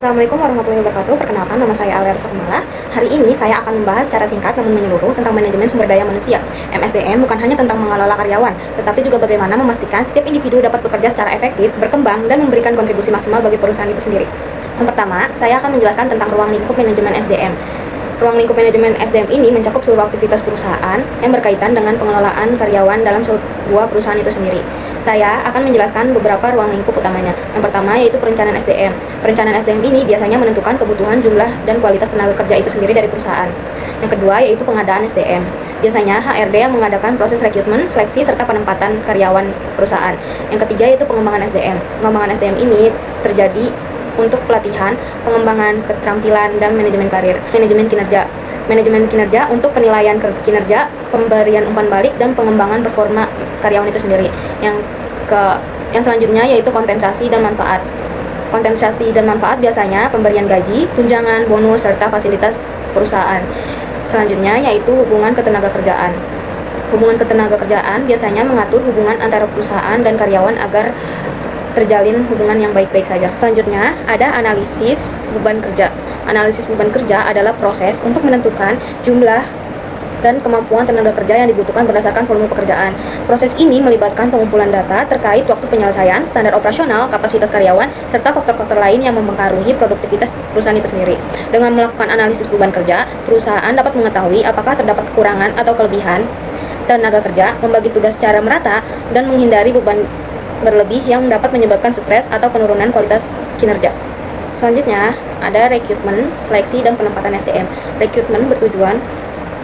Assalamualaikum warahmatullahi wabarakatuh. Perkenalkan, nama saya Aler Sakmala. Hari ini saya akan membahas secara singkat namun menyeluruh tentang manajemen sumber daya manusia. MSDM bukan hanya tentang mengelola karyawan, tetapi juga bagaimana memastikan setiap individu dapat bekerja secara efektif, berkembang, dan memberikan kontribusi maksimal bagi perusahaan itu sendiri. Yang pertama, saya akan menjelaskan tentang ruang lingkup manajemen SDM. Ruang lingkup manajemen SDM ini mencakup seluruh aktivitas perusahaan yang berkaitan dengan pengelolaan karyawan dalam sebuah perusahaan itu sendiri. Saya akan menjelaskan beberapa ruang lingkup utamanya. Yang pertama yaitu perencanaan SDM. Perencanaan SDM ini biasanya menentukan kebutuhan, jumlah, dan kualitas tenaga kerja itu sendiri dari perusahaan. Yang kedua yaitu pengadaan SDM. Biasanya HRD yang mengadakan proses rekrutmen, seleksi, serta penempatan karyawan perusahaan. Yang ketiga yaitu pengembangan SDM. Pengembangan SDM ini terjadi untuk pelatihan, pengembangan keterampilan, dan manajemen karir. Manajemen kinerja untuk penilaian kinerja, pemberian umpan balik, dan pengembangan performa karyawan itu sendiri. Yang selanjutnya yaitu kompensasi dan manfaat. Kompensasi dan manfaat biasanya pemberian gaji, tunjangan, bonus, serta fasilitas perusahaan. Selanjutnya yaitu hubungan ketenagakerjaan. Hubungan ketenagakerjaan biasanya mengatur hubungan antara perusahaan dan karyawan agar terjalin hubungan yang baik-baik saja. Selanjutnya ada analisis beban kerja. Analisis beban kerja adalah proses untuk menentukan jumlah dan kemampuan tenaga kerja yang dibutuhkan berdasarkan volume pekerjaan. Proses ini melibatkan pengumpulan data terkait waktu penyelesaian, standar operasional, kapasitas karyawan, serta faktor-faktor lain yang mempengaruhi produktivitas perusahaan itu sendiri. Dengan melakukan analisis beban kerja, perusahaan dapat mengetahui apakah terdapat kekurangan atau kelebihan tenaga kerja, membagi tugas secara merata, dan menghindari beban berlebih yang dapat menyebabkan stres atau penurunan kualitas kinerja. Selanjutnya, ada rekrutmen, seleksi, dan penempatan SDM. Rekrutmen bertujuan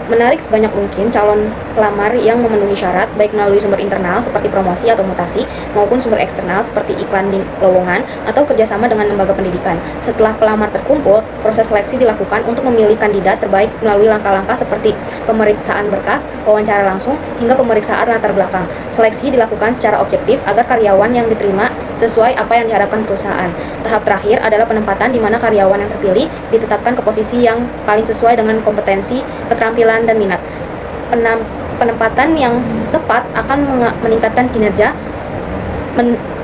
menarik sebanyak mungkin calon pelamar yang memenuhi syarat, baik melalui sumber internal seperti promosi atau mutasi, maupun sumber eksternal seperti iklan di lowongan atau kerjasama dengan lembaga pendidikan. Setelah pelamar terkumpul, proses seleksi dilakukan untuk memilih kandidat terbaik melalui langkah-langkah seperti pemeriksaan berkas, wawancara langsung, hingga pemeriksaan latar belakang. Seleksi dilakukan secara objektif agar karyawan yang diterima sesuai apa yang diharapkan perusahaan. Tahap terakhir adalah penempatan, di mana karyawan yang terpilih ditetapkan ke posisi yang paling sesuai dengan kompetensi, keterampilan, dan minat. Penempatan yang tepat akan meningkatkan kinerja,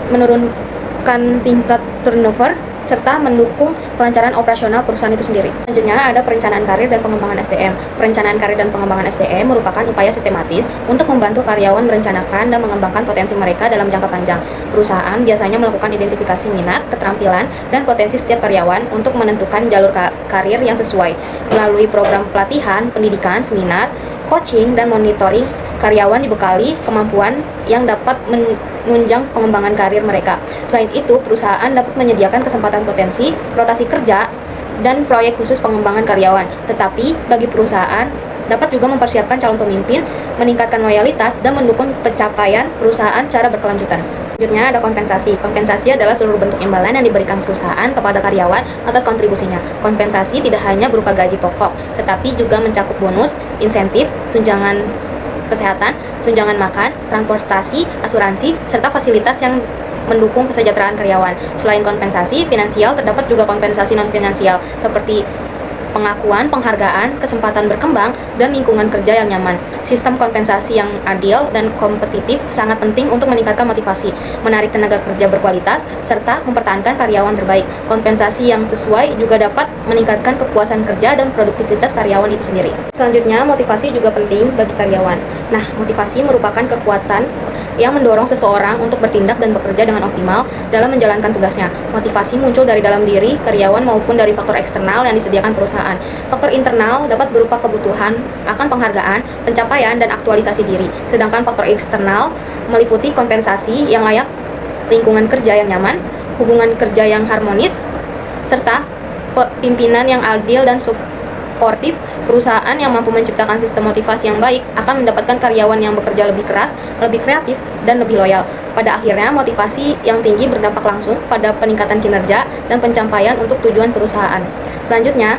menurunkan tingkat turnover, serta mendukung kelancaran operasional perusahaan itu sendiri. Selanjutnya ada perencanaan karir dan pengembangan SDM. Perencanaan karir dan pengembangan SDM merupakan upaya sistematis untuk membantu karyawan merencanakan dan mengembangkan potensi mereka dalam jangka panjang. Perusahaan biasanya melakukan identifikasi minat, keterampilan, dan potensi setiap karyawan untuk menentukan jalur karir yang sesuai. Melalui program pelatihan, pendidikan, seminar, coaching, dan monitoring, karyawan dibekali kemampuan yang dapat menunjang pengembangan karir mereka. Selain itu, perusahaan dapat menyediakan kesempatan potensi, rotasi kerja, dan proyek khusus pengembangan karyawan. Tetapi, bagi perusahaan, dapat juga mempersiapkan calon pemimpin, meningkatkan loyalitas, dan mendukung pencapaian perusahaan secara berkelanjutan. Selanjutnya ada kompensasi. Kompensasi adalah seluruh bentuk imbalan yang diberikan perusahaan kepada karyawan atas kontribusinya. Kompensasi tidak hanya berupa gaji pokok, tetapi juga mencakup bonus, insentif, tunjangan kesehatan, tunjangan makan, transportasi, asuransi, serta fasilitas yang mendukung kesejahteraan karyawan. Selain kompensasi finansial, terdapat juga kompensasi non-finansial seperti pengakuan, penghargaan, kesempatan berkembang, dan lingkungan kerja yang nyaman. Sistem kompensasi yang adil dan kompetitif sangat penting untuk meningkatkan motivasi, menarik tenaga kerja berkualitas, serta mempertahankan karyawan terbaik. Kompensasi yang sesuai juga dapat meningkatkan kepuasan kerja dan produktivitas karyawan itu sendiri. Selanjutnya, motivasi juga penting bagi karyawan. Nah, motivasi merupakan kekuatan yang mendorong seseorang untuk bertindak dan bekerja dengan optimal dalam menjalankan tugasnya. Motivasi muncul dari dalam diri karyawan maupun dari faktor eksternal yang disediakan perusahaan. Faktor internal dapat berupa kebutuhan akan penghargaan, pencapaian, dan aktualisasi diri. Sedangkan faktor eksternal meliputi kompensasi yang layak, lingkungan kerja yang nyaman, hubungan kerja yang harmonis, serta pimpinan yang adil dan suportif. Perusahaan yang mampu menciptakan sistem motivasi yang baik akan mendapatkan karyawan yang bekerja lebih keras, lebih kreatif, dan lebih loyal. Pada akhirnya, motivasi yang tinggi berdampak langsung pada peningkatan kinerja dan pencapaian untuk tujuan perusahaan. Selanjutnya,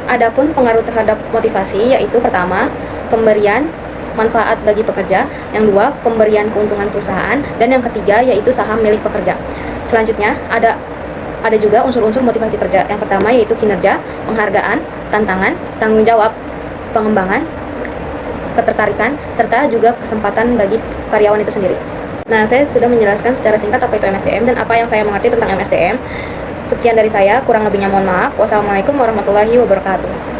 adapun pengaruh terhadap motivasi yaitu pertama, pemberian manfaat bagi pekerja, yang dua, pemberian keuntungan perusahaan, dan yang ketiga yaitu saham milik pekerja. Selanjutnya, ada juga unsur-unsur motivasi kerja. Yang pertama yaitu kinerja, penghargaan, tantangan, tanggung jawab, pengembangan, ketertarikan, serta juga kesempatan bagi karyawan itu sendiri. Nah, saya sudah menjelaskan secara singkat apa itu MSDM dan apa yang saya mengerti tentang MSDM. Sekian dari saya, kurang lebihnya mohon maaf. Wassalamualaikum warahmatullahi wabarakatuh.